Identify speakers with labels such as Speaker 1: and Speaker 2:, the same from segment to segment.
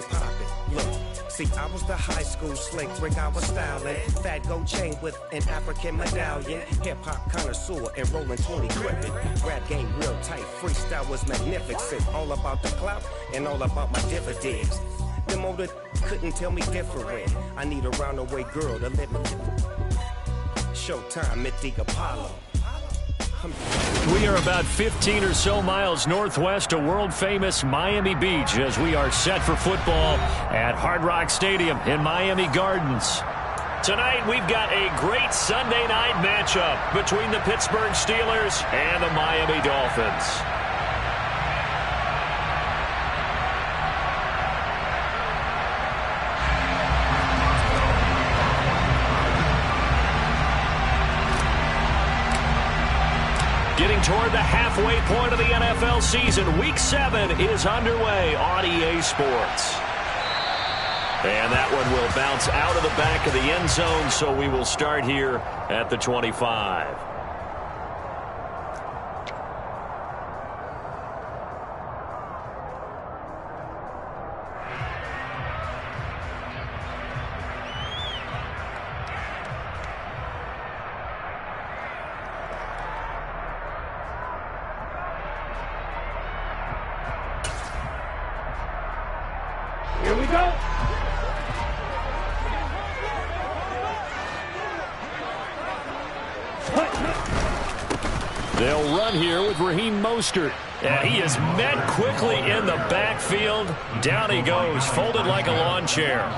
Speaker 1: stay poppin'. Look, see, I was the high school slick Rick, I was styling. Fat gold chain with an African medallion. Hip-hop connoisseur and rolling 20 gripping. Rap game real tight, freestyle was magnificent. All about the clout and all about my dividends. Them older couldn't tell me different. I need a roundaway girl to let me. Showtime at the Apollo.
Speaker 2: We are about 15 or so miles northwest of world-famous Miami Beach as we are set for football at Hard Rock Stadium in Miami Gardens. Tonight, we've got a great Sunday night matchup between the Pittsburgh Steelers and the Miami Dolphins. Getting toward the halfway point of the NFL season, Week 7 is underway on EA Sports. And that one will bounce out of the back of the end zone, so we will start here at the 25.
Speaker 3: Here we go.
Speaker 2: They'll run here with Raheem Mostert. And he is met quickly in the backfield. Down he goes, folded like a lawn chair.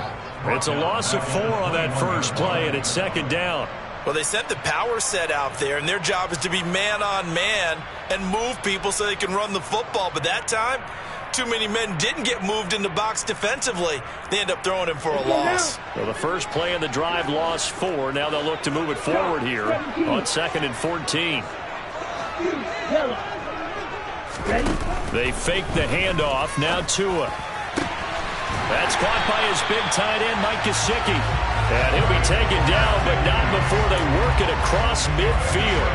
Speaker 2: It's a loss of 4 on that first play, and it's second down.
Speaker 4: Well, they sent the power set out there, and their job is to be man-on-man and move people so they can run the football. But that time, too many men didn't get moved in the box defensively. They end up throwing him for a loss.
Speaker 2: Well, the first play of the drive lost 4. Now they'll look to move it forward here on 2nd and 14. They fake the handoff. Now Tua. That's caught by his big tight end, Mike Gesicki. And he'll be taken down, but not before they work it across midfield.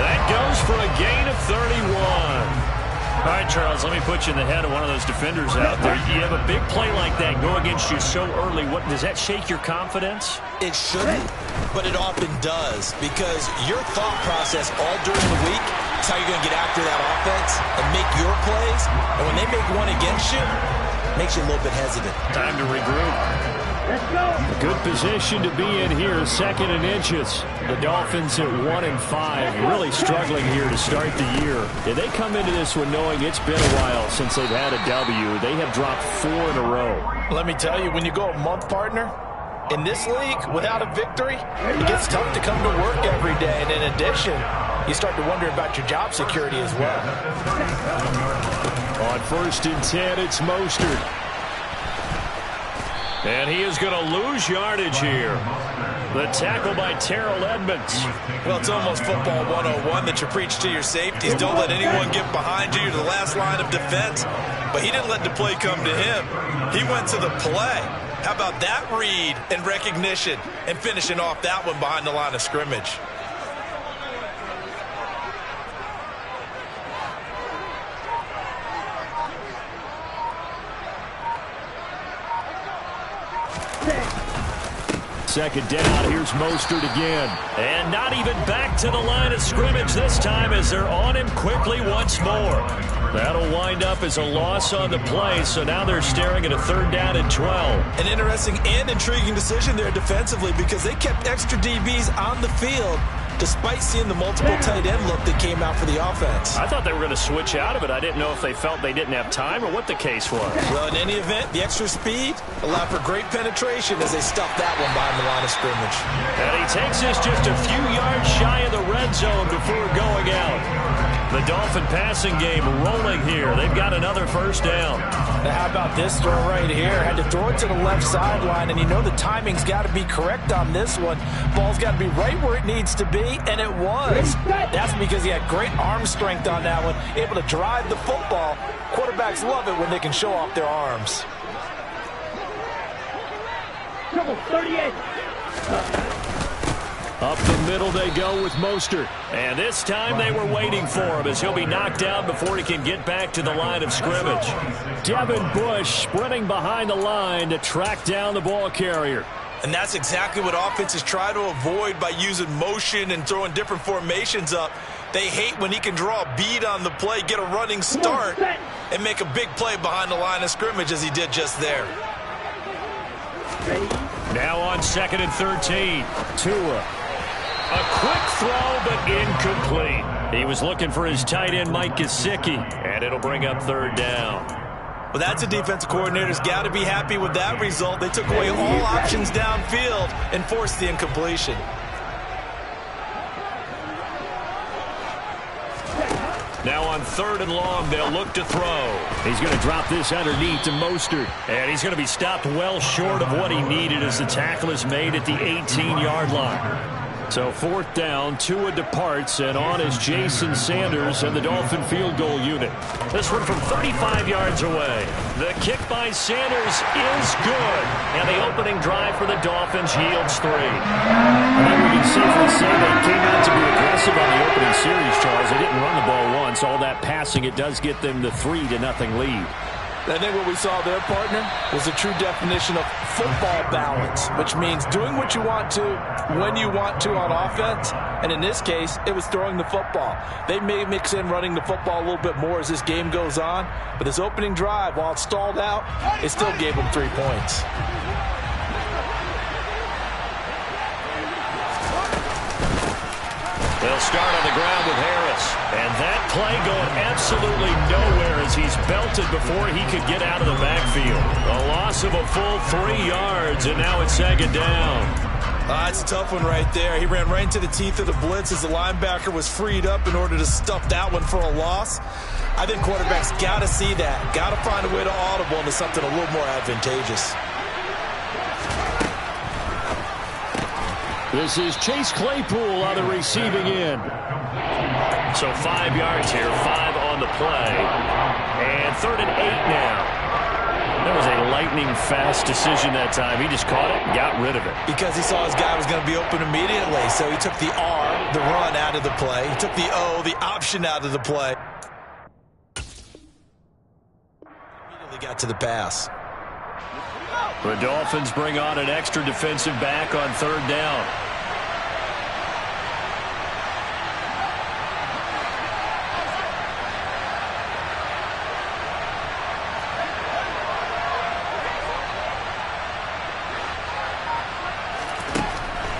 Speaker 2: That goes for a gain of 31. All right, Charles, let me put you in the head of one of those defenders out there. You have a big play like that go against you so early. What does that shake your confidence?
Speaker 4: It shouldn't, but it often does, because your thought process all during the week is how you're going to get after that offense and make your plays. And when they make one against you, it makes you a little bit hesitant.
Speaker 2: Time to regroup.
Speaker 3: Let's go.
Speaker 2: A good position to be in here, 2nd and inches. The Dolphins at 1-5, really struggling here to start the year. Yeah, they come into this one knowing it's been a while since they've had a W. They have dropped 4 in a row.
Speaker 4: Let me tell you, when you go a month, partner, in this league, without a victory, it gets tough to come to work every day. And in addition, you start to wonder about your job security as well.
Speaker 2: On 1st and 10, it's Mostert. And he is going to lose yardage here. The tackle by Terrell Edmonds.
Speaker 4: Well, it's almost football 101 that you preach to your safeties. Don't let anyone get behind you. You're the last line of defense. But he didn't let the play come to him. He went to the play. How about that read and recognition and finishing off that one behind the line of scrimmage?
Speaker 2: Second down, here's Mostert again. And not even back to the line of scrimmage this time as they're on him quickly once more. That'll wind up as a loss on the play, so now they're staring at a 3rd down and 12.
Speaker 4: An interesting and intriguing decision there defensively, because they kept extra DBs on the field despite seeing the multiple tight end look that came out for the offense.
Speaker 2: I thought they were going to switch out of it. I didn't know if they felt they didn't have time or what the case was.
Speaker 4: Well, in any event, the extra speed allowed for great penetration as they stuffed that one behind the line of scrimmage.
Speaker 2: And he takes this just a few yards shy of the red zone before going out. The Dolphin passing game rolling here. They've got another 1st down.
Speaker 4: Now, how about this throw right here? Had to throw it to the left sideline, and you know the timing's got to be correct on this one. Ball's got to be right where it needs to be, and it was. That's because he had great arm strength on that one, able to drive the football. Quarterbacks love it when they can show off their arms.
Speaker 3: Trouble 38.
Speaker 2: Up the middle they go with Mostert. And this time they were waiting for him as he'll be knocked down before he can get back to the line of scrimmage. Devin Bush sprinting behind the line to track down the ball carrier.
Speaker 4: And that's exactly what offenses try to avoid by using motion and throwing different formations up. They hate when he can draw a bead on the play, get a running start, and make a big play behind the line of scrimmage as he did just there.
Speaker 2: Now on 2nd and 13. Tua. A quick throw, but incomplete. He was looking for his tight end, Mike Gesicki, and it'll bring up 3rd down.
Speaker 4: Well, that's a defensive coordinator's got to be happy with that result. They took away all options downfield and forced the incompletion.
Speaker 2: Now on 3rd and long, they'll look to throw. He's going to drop this underneath to Mostert. And he's going to be stopped well short of what he needed as the tackle is made at the 18-yard line. So 4th down, Tua departs, and on is Jason Sanders and the Dolphin field goal unit. This one from 35 yards away. The kick by Sanders is good. And the opening drive for the Dolphins yields 3.
Speaker 5: I think we can safely say they came out to be aggressive on the opening series, Charles. They didn't run the ball once. All that passing, it does get them the 3-0 lead.
Speaker 4: I think what we saw there, partner, was a true definition of football balance, which means doing what you want to, when you want to on offense, and in this case, it was throwing the football. They may mix in running the football a little bit more as this game goes on, but this opening drive, while it stalled out, it still gave them 3 points.
Speaker 2: They'll start on the ground with Harris. And that play going absolutely nowhere as he's belted before he could get out of the backfield. A loss of a full 3 yards, and now it's 2nd down.
Speaker 4: It's a tough one right there. He ran right into the teeth of the blitz as the linebacker was freed up in order to stuff that one for a loss. I think quarterbacks got to see that. Got to find a way to audible into something a little more advantageous.
Speaker 2: This is Chase Claypool on the receiving end. So 5 yards here, 5 on the play. And 3rd and 8 now. That was a lightning-fast decision that time. He just caught it and got rid of it.
Speaker 4: Because he saw his guy was going to be open immediately. So he took the R, the run, out of the play. He took the O, the option, out of the play. Immediately got to the pass.
Speaker 2: The Dolphins bring on an extra defensive back on 3rd down.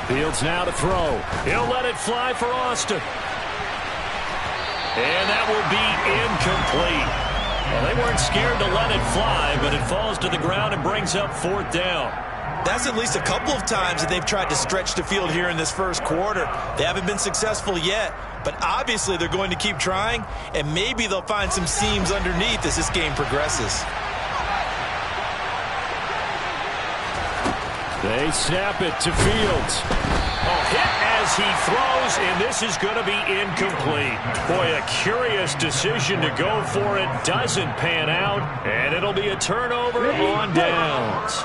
Speaker 2: Fields now to throw. He'll let it fly for Austin. And that will be incomplete. Well, they weren't scared to let it fly, but it falls to the ground and brings up 4th down.
Speaker 4: That's at least a couple of times that they've tried to stretch the field here in this first quarter. They haven't been successful yet, but obviously they're going to keep trying, and maybe they'll find some seams underneath as this game progresses.
Speaker 2: They snap it to Fields. Hit as he throws, and this is going to be incomplete. Boy, a curious decision to go for it. Doesn't pan out, and it'll be a turnover on downs.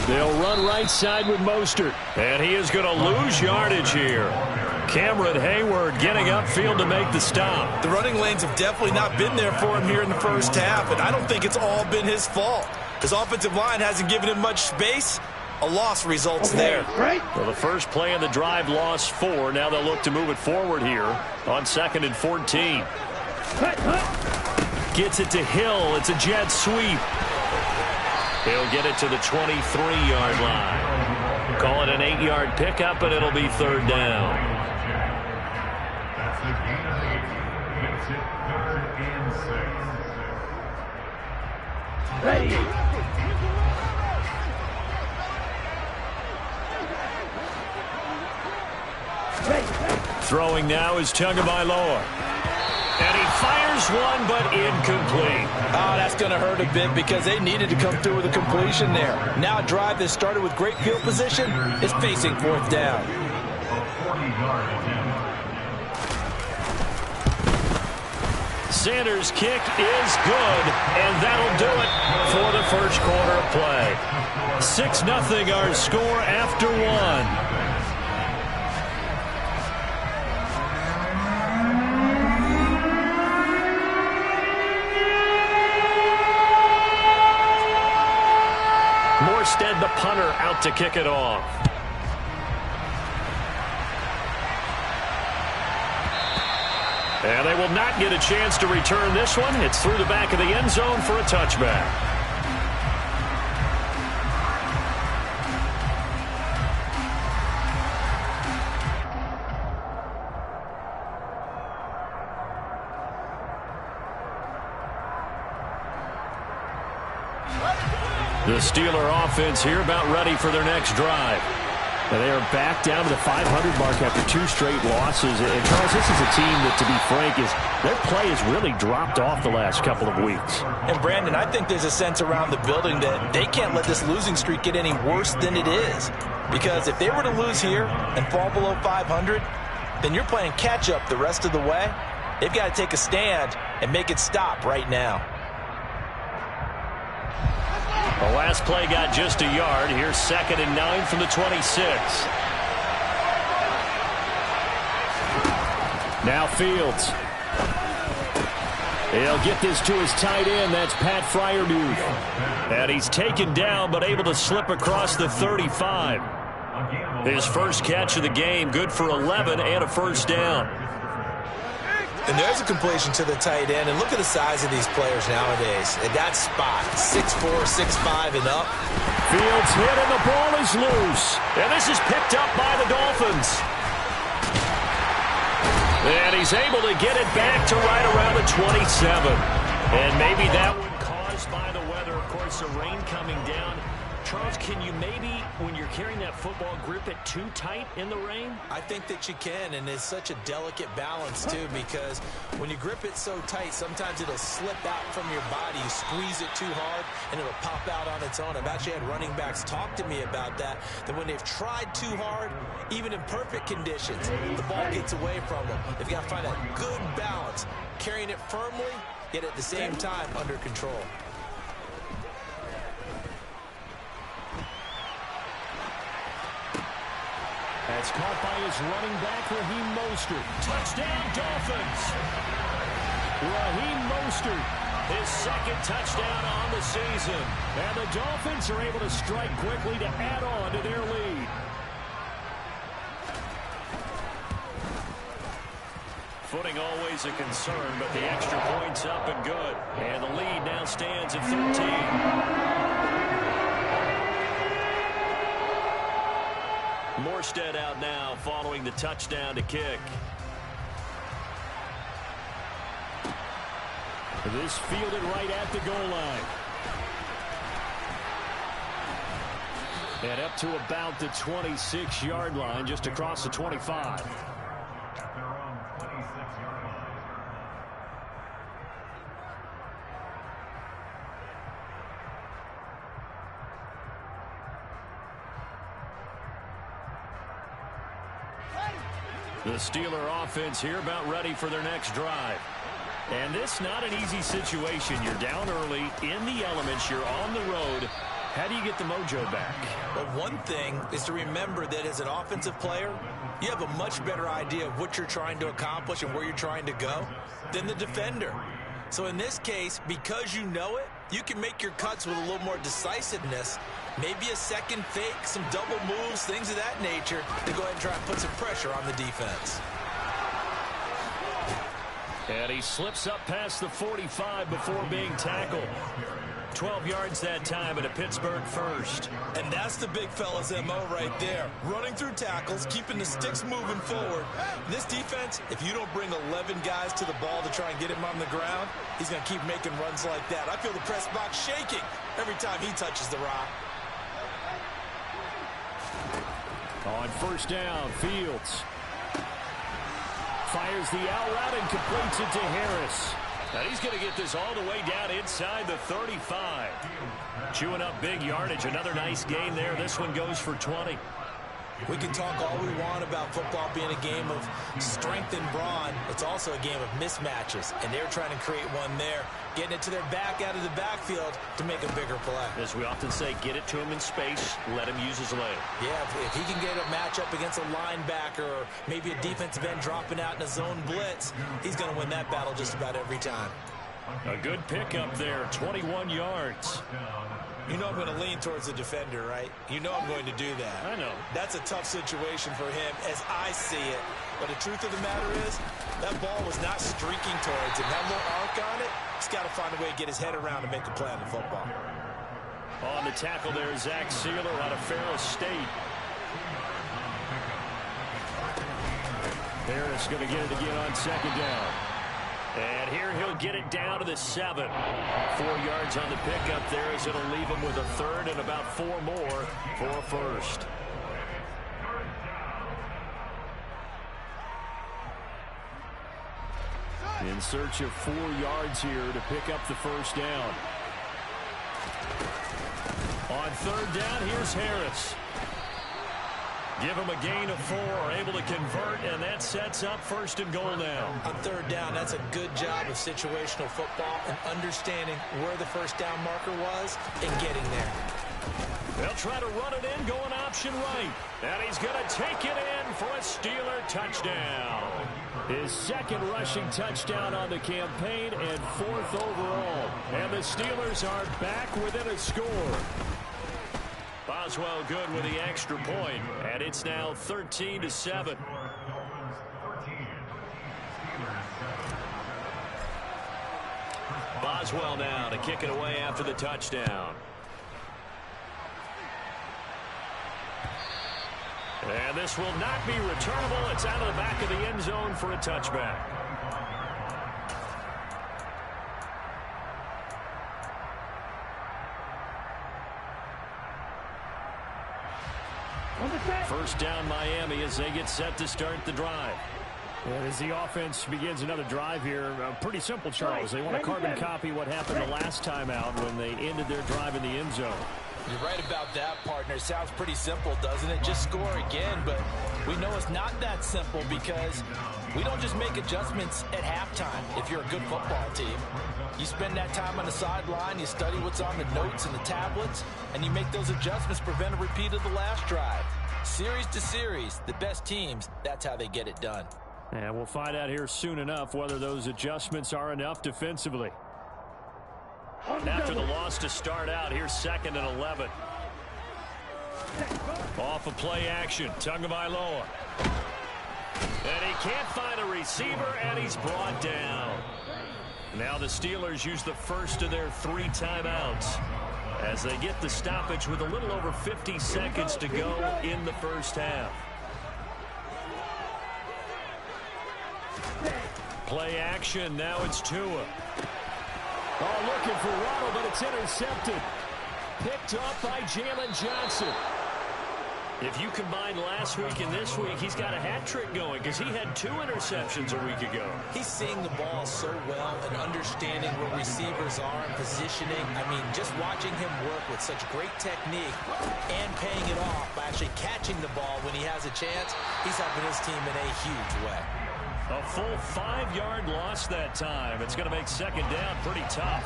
Speaker 2: They'll run right side with Mostert, and he is going to lose yardage here. Cameron Hayward getting upfield to make the stop.
Speaker 4: The running lanes have definitely not been there for him here in the first half, and I don't think it's all been his fault. His offensive line hasn't given him much space. A loss results there.
Speaker 2: Well, the first play of the drive lost 4. Now they'll look to move it forward here on 2nd and 14. Gets it to Hill. It's a jet sweep. He'll get it to the 23-yard line. Call it an 8-yard pickup, and it'll be 3rd down.
Speaker 6: That's the gain of 8. Makes it 3rd and 6.
Speaker 3: Ready.
Speaker 2: Throwing now is Tagovailoa. And he fires one, but incomplete.
Speaker 4: Oh, that's going to hurt a bit because they needed to come through with a completion there. Now a drive that started with great field position is facing 4th down.
Speaker 2: Sanders' kick is good, and that'll do it for the first quarter of play. 6-0 our score after one. Morstead, the punter, out to kick it off. And they will not get a chance to return this one. It's through the back of the end zone for a touchback. The Steeler offense here about ready for their next drive. And they are back down to the 500 mark after 2 straight losses. And, Charles, this is a team that, to be frank, their play has really dropped off the last couple of weeks.
Speaker 4: And, Brandon, I think there's a sense around the building that they can't let this losing streak get any worse than it is. Because if they were to lose here and fall below 500, then you're playing catch-up the rest of the way. They've got to take a stand and make it stop right now.
Speaker 2: The last play got just a yard. Here's 2nd and 9 from the 26. Now Fields. He'll get this to his tight end. That's Pat Fryermuth. And he's taken down but able to slip across the 35. His first catch of the game, good for 11 and a first down.
Speaker 4: And there's a completion to the tight end. And look at the size of these players nowadays. At that spot, 6'4", 6'5", and up.
Speaker 2: Fields hit and the ball is loose. And this is picked up by the Dolphins. And he's able to get it back to right around the 27. And maybe that one caused by the weather. Of course, the rain coming down. Charles, can you maybe, when you're carrying that football, grip it too tight in the rain?
Speaker 4: I think that you can, and it's such a delicate balance, too, because when you grip it so tight, sometimes it'll slip out from your body. You squeeze it too hard, and it'll pop out on its own. I've actually had running backs talk to me about that when they've tried too hard, even in perfect conditions, the ball gets away from them. They've got to find a good balance, carrying it firmly, yet at the same time under control.
Speaker 2: That's caught by his running back, Raheem Mostert. Touchdown, Dolphins! Raheem Mostert, his 2nd touchdown on the season. And the Dolphins are able to strike quickly to add on to their lead. Footing always a concern, but the extra point's up and good. And the lead now stands at 13. Morstead out now following the touchdown to kick. This fielded right at the goal line. And up to about the 26-yard line, just across the 25. The Steeler offense here about ready for their next drive. And this not an easy situation. You're down early, in the elements, you're on the road. How do you get the mojo back?
Speaker 4: Well, one thing is to remember that as an offensive player, you have a much better idea of what you're trying to accomplish and where you're trying to go than the defender. So in this case, because you know it, you can make your cuts with a little more decisiveness. Maybe a second fake, some double moves, things of that nature to go ahead and try and put some pressure on the defense.
Speaker 2: And he slips up past the 45 before being tackled. 12 yards that time at a Pittsburgh first.
Speaker 4: And that's the big fella's MO right there. Running through tackles, keeping the sticks moving forward. This defense, if you don't bring 11 guys to the ball to try and get him on the ground, he's going to keep making runs like that. I feel the press box shaking every time he touches the rock.
Speaker 2: On first down, Fields fires the out route and completes it to Harris. And he's going to get this all the way down inside the 35. Chewing up big yardage. Another nice gain there. This one goes for 20.
Speaker 4: We can talk all we want about football being a game of strength and brawn. It's also a game of mismatches, and they're trying to create one there, getting it to their back out of the backfield to make a bigger play.
Speaker 2: As we often say, get it to him in space, let him use his leg.
Speaker 4: Yeah, if he can get a matchup against a linebacker or maybe a defensive end dropping out in a zone blitz, he's going to win that battle just about every time.
Speaker 2: A good pickup there, 21 yards.
Speaker 4: You know I'm going to lean towards the defender, right? You know I'm going to do that.
Speaker 2: I know.
Speaker 4: That's a tough situation for him as I see it. But the truth of the matter is, that ball was not streaking towards him. That little arc on it, he's got to find a way to get his head around and make a play on the football.
Speaker 2: On the tackle there, Zach Sealer out of Ferris State. Harris going to get it again on second down. And here he'll get it down to the 7. 4 yards on the pickup there as it'll leave him with a third and about 4 more for a first. In search of 4 yards here to pick up the first down. On third down, here's Harris. Give him a gain of 4, able to convert, and that sets up first and goal now.
Speaker 4: On third down, that's a good job of situational football and understanding where the first down marker was and getting there.
Speaker 2: They'll try to run it in, going option right. And he's going to take it in for a Steeler touchdown. His second rushing touchdown on the campaign and 4th overall. And the Steelers are back within a score. Boswell good with the extra point, and it's now 13-7. Boswell now to kick it away after the touchdown. And this will not be returnable. It's out of the back of the end zone for a touchback. First down Miami as they get set to start the drive.
Speaker 5: And as the offense begins another drive here, pretty simple, Charles. They want to carbon copy what happened the last time out when they ended their drive in the end zone.
Speaker 4: You're right about that, partner. It sounds pretty simple, doesn't it? Just score again, but we know it's not that simple because we don't just make adjustments at halftime if you're a good football team. You spend that time on the sideline, you study what's on the notes and the tablets, and you make those adjustments, prevent a repeat of the last drive. Series to series, the best teams, that's how they get it done.
Speaker 5: And we'll find out here soon enough whether those adjustments are enough defensively.
Speaker 2: After the loss to start out, here's 2nd and 11. Off of play action, Tagovailoa. And he can't find a receiver, and he's brought down. Now the Steelers use the first of their 3 timeouts as they get the stoppage with a little over 50 seconds to go in the first half. Play action, now it's Tua.
Speaker 5: Oh, looking for Waddle, but it's intercepted. Picked up by Jalen Johnson.
Speaker 2: If you combine last week and this week, he's got a hat trick going because he had 2 interceptions a week ago.
Speaker 4: He's seeing the ball so well and understanding where receivers are and positioning. I mean, just watching him work with such great technique and paying it off by actually catching the ball when he has a chance, he's helping his team in a huge way.
Speaker 2: A full 5-yard loss that time. It's going to make second down pretty tough.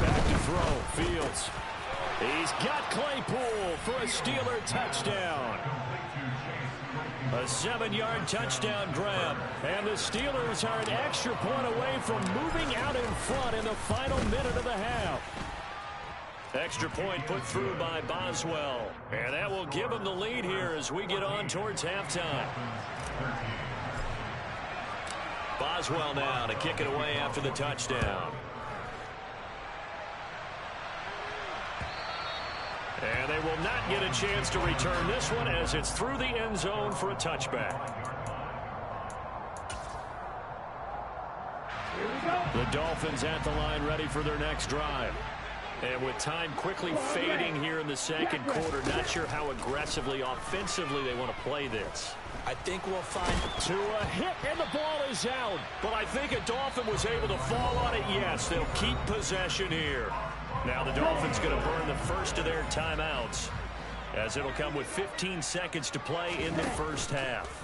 Speaker 5: Back to throw, Fields. He's got Claypool for a Steeler touchdown.
Speaker 2: A 7-yard touchdown grab.
Speaker 5: And the Steelers are an extra point away from moving out in front in the final minute of the half.
Speaker 2: Extra point put through by Boswell. And that will give him the lead here as we get on towards halftime. Boswell now to kick it away after the touchdown. And they will not get a chance to return this one as it's through the end zone for a touchback. The Dolphins at the line ready for their next drive. And with time quickly fading here in the second quarter, not sure how aggressively, offensively they want to play this.
Speaker 4: I think we'll find
Speaker 5: Tua hit, and the ball is out.
Speaker 2: But I think a Dolphin was able to fall on it. Yes, they'll keep possession here. Now the Dolphins going to burn the first of their timeouts, as it'll come with 15 seconds to play in the first half.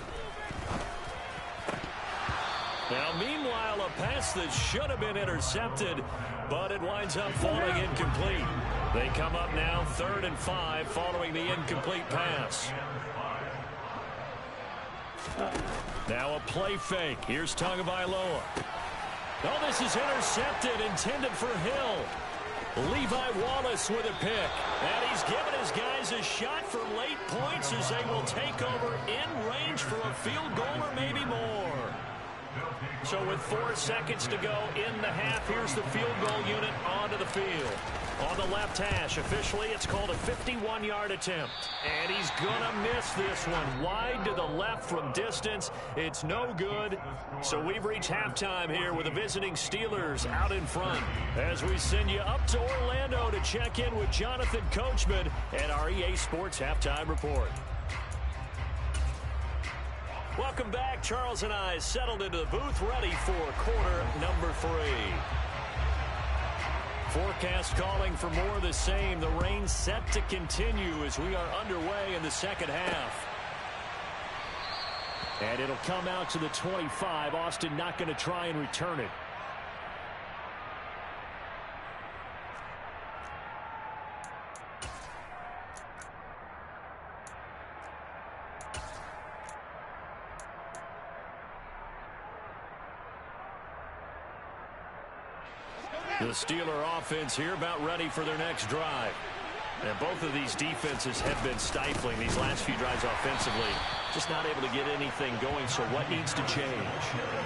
Speaker 2: Now, meanwhile, a pass that should have been intercepted, but it winds up falling incomplete. They come up now 3rd and 5 following the incomplete pass. Now a play fake. Here's Tagovailoa. Oh, this is intercepted, intended for Hill. Levi Wallace with a pick. And he's given his guys a shot for late points as they will take over in range for a field goal or maybe more. So with 4 seconds to go in the half, here's the field goal unit onto the field. On the left hash, officially it's called a 51-yard attempt. And he's going to miss this one. Wide to the left from distance. It's no good. So we've reached halftime here with the visiting Steelers out in front. As we send you up to Orlando to check in with Jonathan Coachman and our EA Sports Halftime Report. Welcome back. Charles and I settled into the booth, ready for quarter number 3. Forecast calling for more of the same. The rain set to continue as we are underway in the second half. And it'll come out to the 25. Austin not going to try and return it. The Steeler offense here about ready for their next drive. And both of these defenses have been stifling these last few drives offensively. Just not able to get anything going, so what needs to change?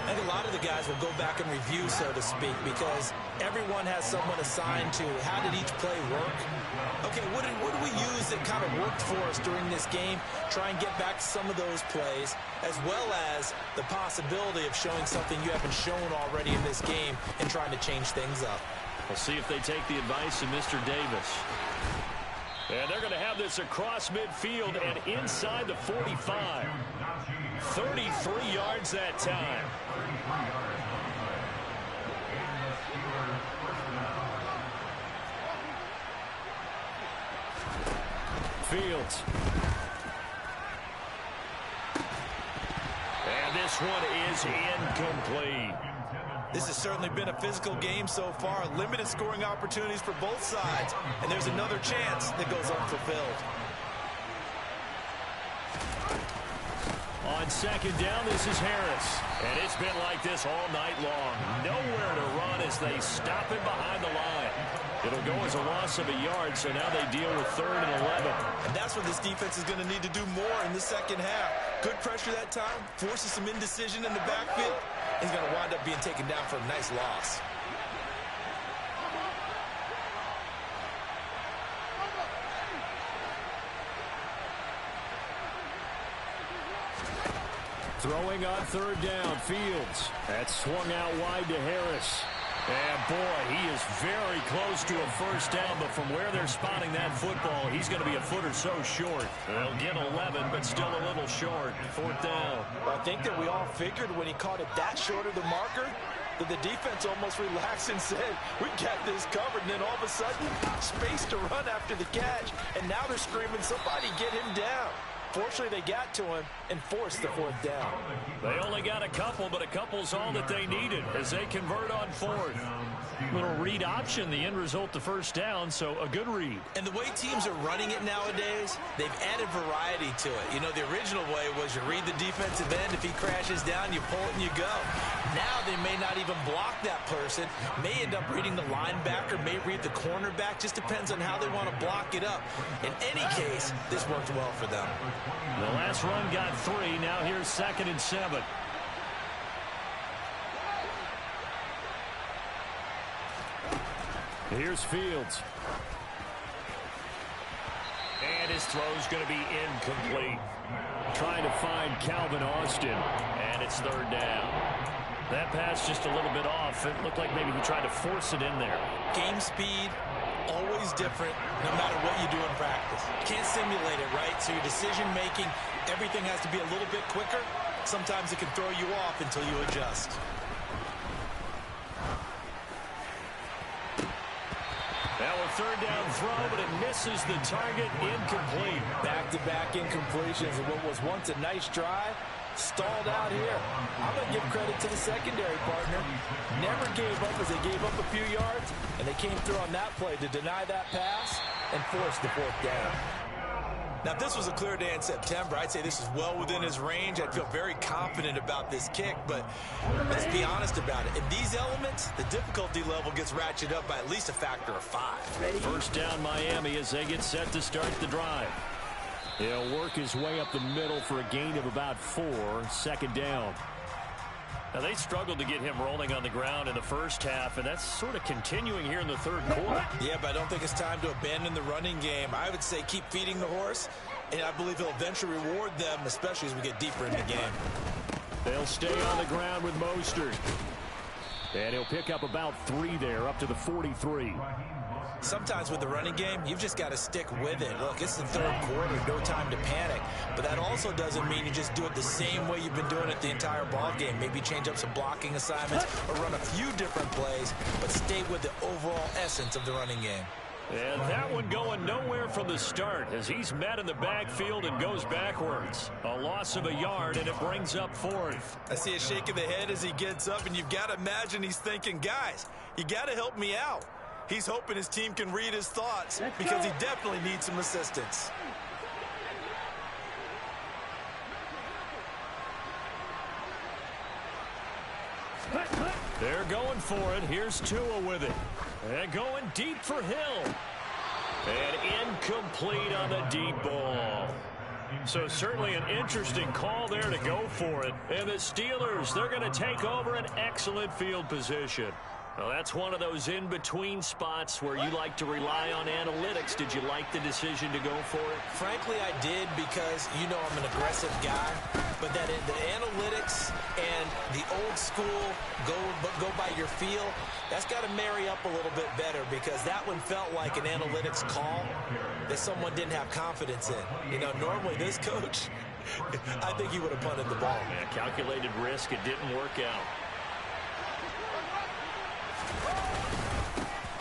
Speaker 4: I think a lot of the guys will go back and review, so to speak, because everyone has someone assigned to how did each play work. Okay, what did we use that kind of worked for us during this game? Try and get back to some of those plays, as well as the possibility of showing something you haven't shown already in this game and trying to change things up.
Speaker 2: We'll see if they take the advice of Mr. Davis. And they're going to have this across midfield and inside the 45. 33 yards that time. Fields. And this one is incomplete.
Speaker 4: This has certainly been a physical game so far. Limited scoring opportunities for both sides. And there's another chance that goes unfulfilled.
Speaker 2: On second down, this is Harris. And it's been like this all night long. Nowhere to run as they stop him behind the line. It'll go as a loss of a yard, so now they deal with 3rd and 11.
Speaker 4: And that's what this defense is going to need to do more in the second half. Good pressure that time, forces some indecision in the backfield. He's going to wind up being taken down for a nice loss.
Speaker 2: Throwing on 3rd down, Fields. That swung out wide to Harris. And, boy, he is very close to a first down, but from where they're spotting that football, he's going to be a foot or so short. They'll get 11, but still a little short. 4th down.
Speaker 4: Well, I think that we all figured when he caught it that short of the marker that the defense almost relaxed and said, we got this covered. And then all of a sudden, space to run after the catch. And now they're screaming, somebody get him down. Fortunately, they got to him and forced the 4th down.
Speaker 2: They only got a couple, but a couple's all that they needed as they convert on 4th. Little read option, the end result, the first down, so a good read.
Speaker 4: And the way teams are running it nowadays, they've added variety to it. You know, the original way was you read the defensive end. If he crashes down, you pull it and you go. Now they may not even block that person, may end up reading the linebacker, may read the cornerback. Just depends on how they want to block it up. In any case, this worked well for them.
Speaker 2: The last run got 3. Now here's 2nd and 7. Here's Fields. And his throw's going to be incomplete. Trying to find Calvin Austin. And it's 3rd down. That pass just a little bit off. It looked like maybe he tried to force it in there.
Speaker 4: Game speed, always different, no matter what you do in practice. You can't simulate it, right? So your decision-making, everything has to be a little bit quicker. Sometimes it can throw you off until you adjust.
Speaker 2: Now a third down throw, but it misses the target, incomplete.
Speaker 4: Back-to-back incompletions of what was once a nice drive. Stalled out here. I'm going to give credit to the secondary partner. Never gave up as they gave up a few yards, and they came through on that play to deny that pass and force the fourth down.
Speaker 7: Now, if this was a clear day in September, I'd say this is well within his range. I'd feel very confident about this kick, but let's be honest about it. In these elements, the difficulty level gets ratcheted up by at least a factor of 5.
Speaker 2: First down Miami as they get set to start the drive. He'll work his way up the middle for a gain of about 4, second down. Now, they struggled to get him rolling on the ground in the first half, and that's sort of continuing here in the third quarter.
Speaker 7: Yeah, but I don't think it's time to abandon the running game. I would say keep feeding the horse, and I believe he'll eventually reward them, especially as we get deeper in the game.
Speaker 2: They'll stay on the ground with Mostert. And he'll pick up about 3 there, up to the 43.
Speaker 7: Sometimes with the running game, you've just got to stick with it. Look, it's the third quarter, no time to panic. But that also doesn't mean you just do it the same way you've been doing it the entire ball game. Maybe change up some blocking assignments or run a few different plays, but stay with the overall essence of the running game.
Speaker 2: And that one going nowhere from the start as he's met in the backfield and goes backwards. A loss of a yard, and it brings up 4th.
Speaker 7: I see a shake of the head as he gets up, and you've got to imagine he's thinking, guys, you got to help me out. He's hoping his team can read his thoughts because he definitely needs some assistance.
Speaker 2: They're going for it. Here's Tua with it. And going deep for Hill. And incomplete on the deep ball. So certainly an interesting call there to go for it. And the Steelers, they're going to take over an excellent field position. Well, that's one of those in-between spots where you like to rely on analytics. Did you like the decision to go for it?
Speaker 7: Frankly, I did because, you know, I'm an aggressive guy. But that the analytics and the old school go by your feel, that's got to marry up a little bit better because that one felt like an analytics call that someone didn't have confidence in. You know, normally this coach, I think he would have punted the ball.
Speaker 2: Yeah, calculated risk. It didn't work out.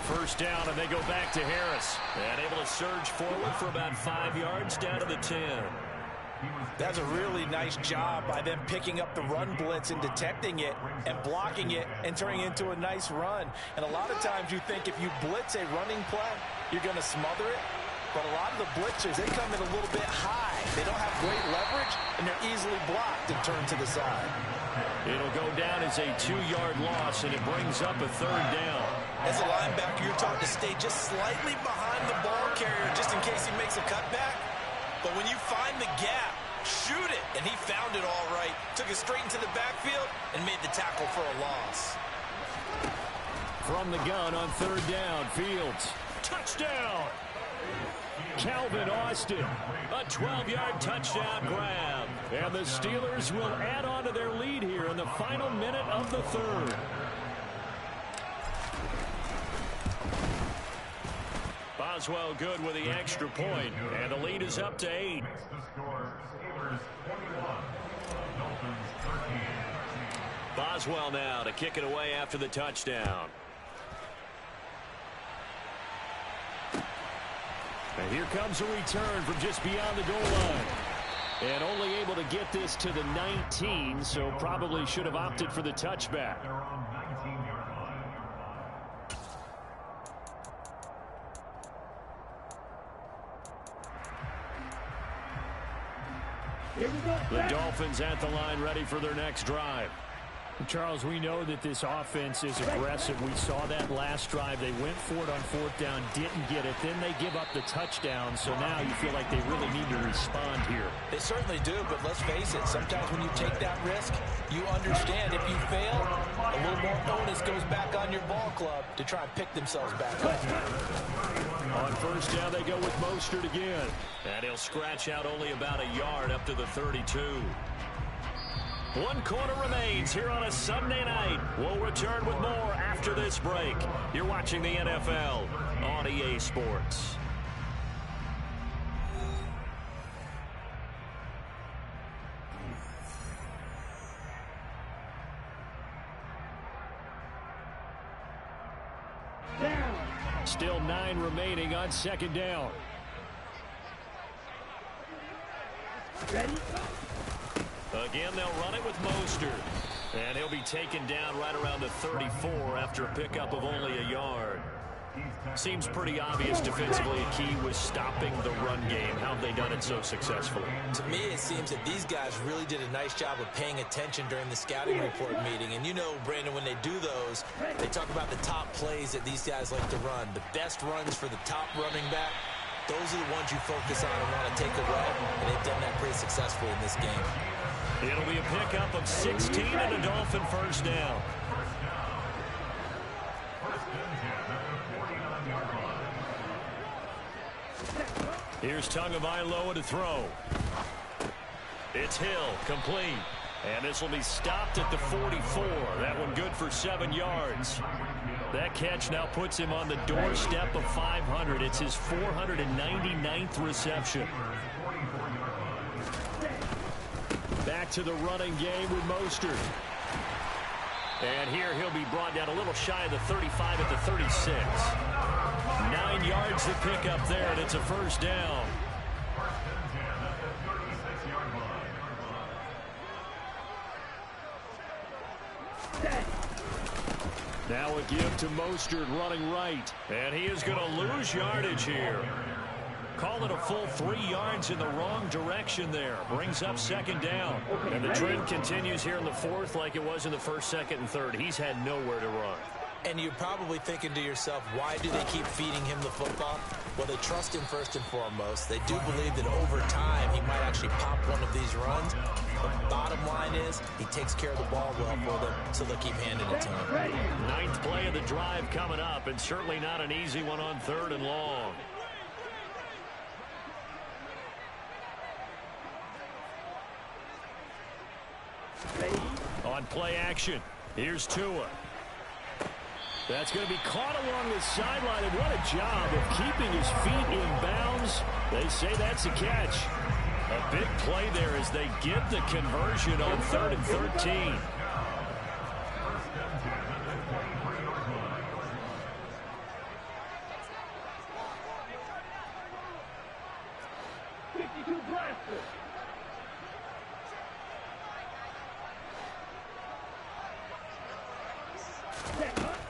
Speaker 2: First down, and they go back to Harris. And able to surge forward for about 5 yards down to the 10.
Speaker 4: That's a really nice job by them picking up the run blitz and detecting it and blocking it and turning it into a nice run. And a lot of times you think if you blitz a running play, you're going to smother it. But a lot of the blitzers, they come in a little bit high. They don't have great leverage, and they're easily blocked and turned to the side.
Speaker 2: It'll go down as a 2-yard loss, and it brings up a third down.
Speaker 7: As a linebacker, you're taught to stay just slightly behind the ball carrier just in case he makes a cutback. But when you find the gap, shoot it. And he found it all right. Took it straight into the backfield and made the tackle for a loss.
Speaker 2: From the gun on third down, Fields. Touchdown! Calvin Austin, a 12-yard touchdown grab. And the Steelers will add on to their lead here in the final minute of the third. Boswell good with the extra point, and the lead is up to 8. Boswell now to kick it away after the touchdown. And here comes a return from just beyond the goal line. And only able to get this to the 19, so probably should have opted for the touchback. The Dolphins at the line ready for their next drive.
Speaker 5: Charles, we know that this offense is aggressive. We saw that last drive. They went for it on fourth down, didn't get it. Then they give up the touchdown, so now you feel like they really need to respond here.
Speaker 4: They certainly do, but let's face it. Sometimes when you take that risk, you understand if you fail, a little more onus goes back on your ball club to try and pick themselves back up.
Speaker 2: On first down, they go with Mostert again. And he'll scratch out only about a yard up to the 32. 1 quarter remains here on a Sunday night. We'll return with more after this break. You're watching the NFL on EA Sports.
Speaker 3: Down.
Speaker 5: Still 9 remaining on second down.
Speaker 3: Ready?
Speaker 2: Again, they'll run it with Mostert. And he'll be taken down right around the 34 after a pickup of only a yard. Seems pretty obvious defensively a key was stopping the run game. How have they done it so successfully?
Speaker 7: To me, it seems that these guys really did a nice job of paying attention during the scouting report meeting. And you know, Brandon, when they do those, they talk about the top plays that these guys like to run. The best runs for the top running back, those are the ones you focus on and want to take away. And they've done that pretty successfully in this game.
Speaker 2: It'll be a pickup of 16 and a Dolphin first down. Here's Tagovailoa to throw. It's Hill, complete. And this will be stopped at the 44. That one good for 7 yards. That catch now puts him on the doorstep of 500. It's his 499th reception. Back to the running game with Mostert. And here he'll be brought down a little shy of the 35 at the 36. 9 yards to pick up there, and it's a first down. Now a give to Mostert running right. And he is going to lose yardage here. Call it a full 3 yards in the wrong direction there. Brings up second down. And the trend continues here in the fourth like it was in the first, second, and third. He's had nowhere to run.
Speaker 7: And you're probably thinking to yourself, why do they keep feeding him the football? Well, they trust him first and foremost. They do believe that over time he might actually pop one of these runs. The bottom line is he takes care of the ball well for them, so they'll keep handing it to him.
Speaker 2: 9th play of the drive coming up, and certainly not an easy one on 3rd and long. On play action, here's Tua. That's going to be caught along the sideline, and what a job of keeping his feet in bounds. They say that's a catch. A big play there as they get the conversion on 3rd and 13.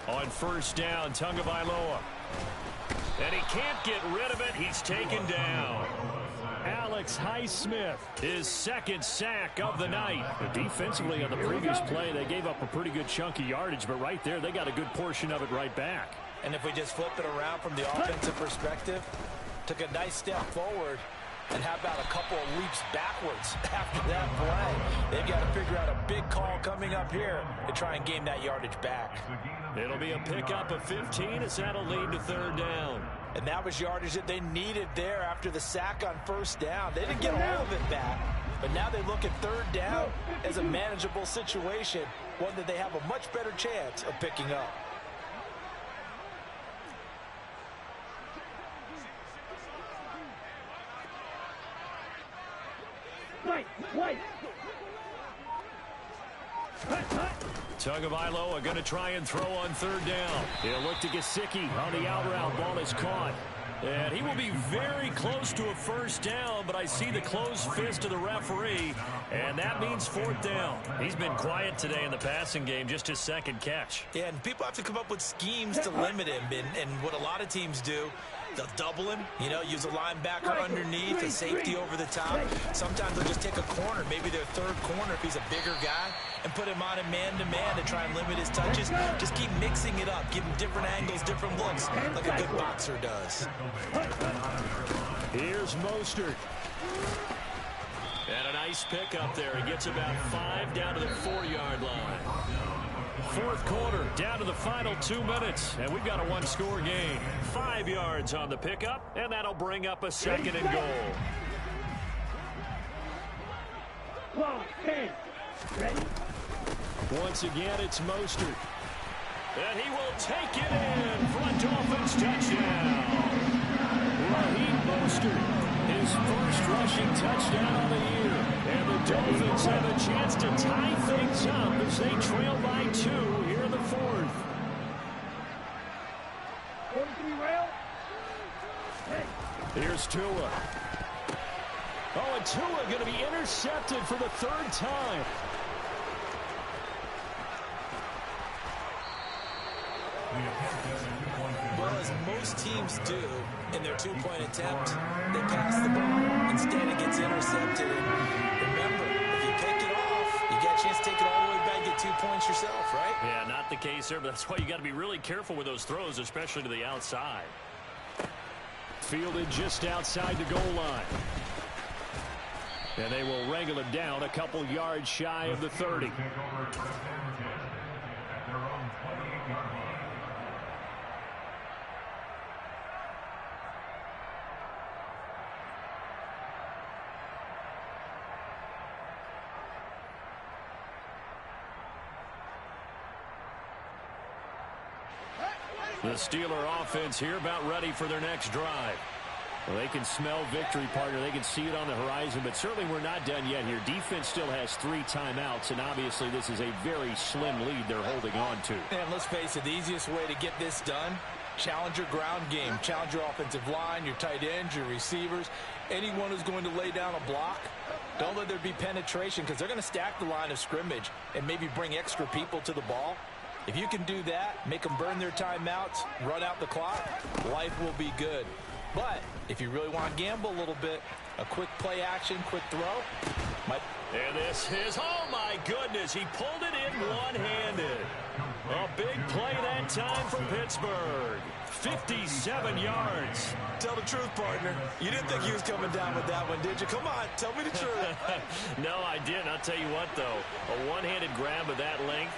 Speaker 2: On first down, Tagovailoa. And he can't get rid of it. He's taken down. Alex Highsmith, his 2nd sack of the night. Defensively on the previous play, they gave up a pretty good chunk of yardage, but right there, they got a good portion of it right back.
Speaker 7: And if we just flip it around from the offensive perspective, took a nice step forward, and how about a couple of leaps backwards after that play? They've got to figure out a big call coming up here to try and gain that yardage back.
Speaker 2: It'll be a pickup of 15 as that'll lead to 3rd down.
Speaker 7: And that was yardage that they needed there after the sack on first down. They didn't get all of it back, but now they look at 3rd down as a manageable situation, one that they have a much better chance of picking up.
Speaker 2: Tagovailoa going to try and throw on 3rd down. He'll look to Gesicki on the out route. Ball is caught. And he will be very close to a first down, but I see the closed fist of the referee, and that means 4th down. He's been quiet today in the passing game, just his 2nd catch.
Speaker 7: Yeah, and people have to come up with schemes to limit him, and what a lot of teams do, they'll double him, you know, use a linebacker underneath, a safety over the top. Sometimes they'll just take a corner, maybe their 3rd corner if he's a bigger guy, and put him on a man-to-man to try and limit his touches. Just keep mixing it up, give him different angles, different looks, like a good boxer does.
Speaker 2: Here's Mostert. And a nice pick up there. He gets about 5 down to the 4-yard line. 4th quarter, down to the final 2 minutes, and we've got a 1-score game. 5 yards on the pickup, and that'll bring up a 2nd and goal.
Speaker 3: 12, 10. Ready?
Speaker 2: Once again, it's Mostert. And he will take it in for a Dolphins touchdown. Raheem Mostert, his first rushing touchdown of the year. And the Dolphins have a chance to tie things up as they trail by 2 here in the 4th.
Speaker 3: 43 ready?
Speaker 5: Here's Tua. Oh, and Tua going to be intercepted for the third time.
Speaker 7: Well, as most teams do in their two-point attempt, they pass the ball. Instead, it gets intercepted. And remember, if you pick it off, you get a chance to take it all the way back, get 2 points yourself, right?
Speaker 2: Yeah, not the case there, but that's why you got to be really careful with those throws, especially to the outside.
Speaker 5: Fielded just outside the goal line. And they will wrangle him down a couple yards shy of the 30. The Steeler offense here about ready for their next drive. Well, they can smell victory, partner. They can see it on the horizon, but certainly we're not done yet here. Defense still has 3 timeouts, and obviously this is a very slim lead they're holding on to.
Speaker 4: And let's face it, the easiest way to get this done, challenge your ground game. Challenge your offensive line, your tight ends, your receivers. Anyone who's going to lay down a block, don't let there be penetration because they're going to stack the line of scrimmage and maybe bring extra people to the ball. If you can do that, make them burn their timeouts, run out the clock, life will be good. But if you really want to gamble a little bit, a quick play action, quick throw.
Speaker 2: And this is, oh my goodness, he pulled it in one-handed. A big play that time for Pittsburgh. 57 yards.
Speaker 7: Tell the truth, partner. You didn't think he was coming down with that one, did you? Come on, tell me the truth.
Speaker 2: No, I didn't. I'll tell you what, though. A one-handed grab of that length.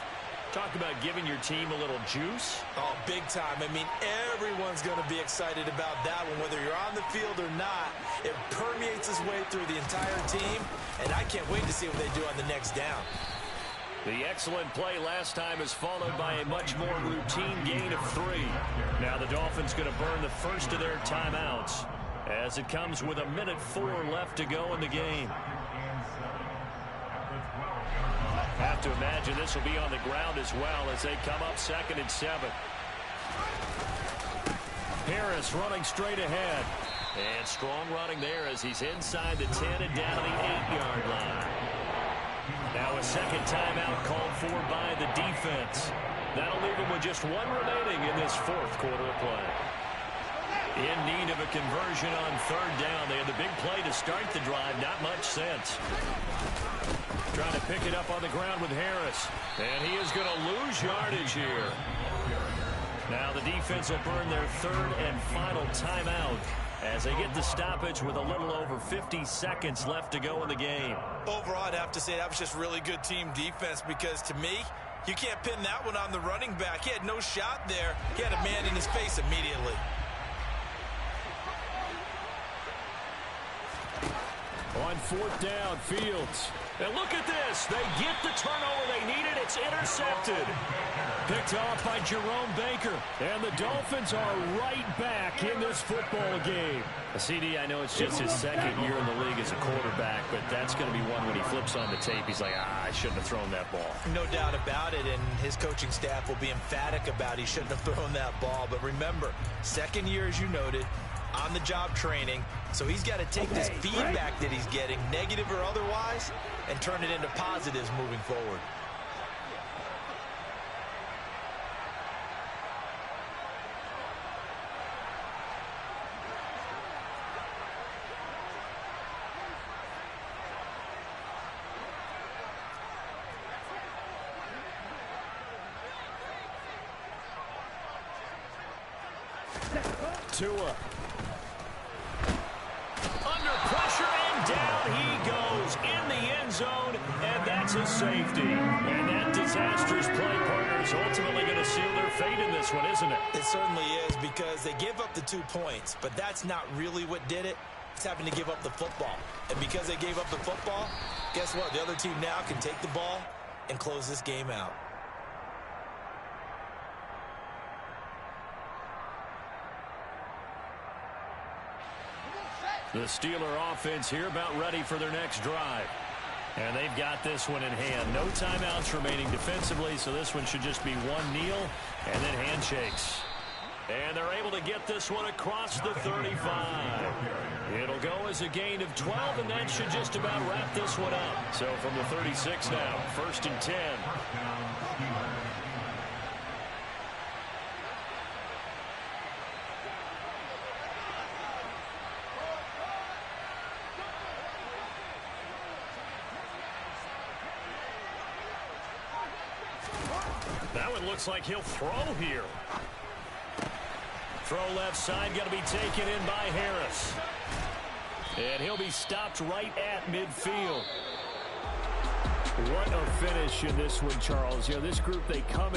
Speaker 2: Talk about giving your team a little juice.
Speaker 7: Oh, big time. I mean, everyone's going to be excited about that one, whether you're on the field or not. It permeates its way through the entire team, and I can't wait to see what they do on the next down.
Speaker 2: The excellent play last time is followed by a much more routine gain of 3. Now the Dolphins going to burn the first of their timeouts as it comes with 1:04 left to go in the game. Have to imagine this will be on the ground as well as they come up 2nd and 7. Harris running straight ahead. And strong running there as he's inside the 10 and down to the 8-yard line. Now a second timeout called for by the defense. That'll leave him with just 1 remaining in this 4th quarter of play. In need of a conversion on 3rd down. They had the big play to start the drive. Not much sense. Trying to pick it up on the ground with Harris. And he is going to lose yardage here. Now the defense will burn their 3rd and final timeout as they get the stoppage with a little over 50 seconds left to go in the game.
Speaker 7: Overall, I'd have to say that was just really good team defense because to me, you can't pin that one on the running back. He had no shot there. He had a man in his face immediately.
Speaker 5: On 4th down, Fields. And look at this. They get the turnover they needed. It's intercepted. Picked off by Jerome Baker. And the Dolphins are right back in this football game.
Speaker 2: CD, I know it's just his 2nd year in the league as a quarterback, but that's going to be one when he flips on the tape. He's like, I shouldn't have thrown that ball.
Speaker 7: No doubt about it, and his coaching staff will be emphatic about he shouldn't have thrown that ball. But remember, 2nd year, as you noted, on-the-job training, so he's got to take this feedback that he's getting, negative or otherwise, and turn it into positives moving forward.
Speaker 5: Tua.
Speaker 2: Under pressure, and down he goes in the end zone, and that's a safety. And that disastrous play, partner, is ultimately going to seal their fate in this one, isn't it?
Speaker 7: It certainly is because they gave up the 2 points, but that's not really what did it. It's having to give up the football. And because they gave up the football, guess what? The other team now can take the ball and close this game out.
Speaker 2: The Steeler offense here about ready for their next drive. And they've got this one in hand. No timeouts remaining defensively, so this one should just be one kneel and then handshakes. And they're able to get this one across the 35. It'll go as a gain of 12, and that should just about wrap this one up. So from the 36 now, 1st and 10. That one looks like he'll throw here. Throw left side, got to be taken in by Harris. And he'll be stopped right at midfield.
Speaker 5: What a finish in this one, Charles. You know, this group, they come in.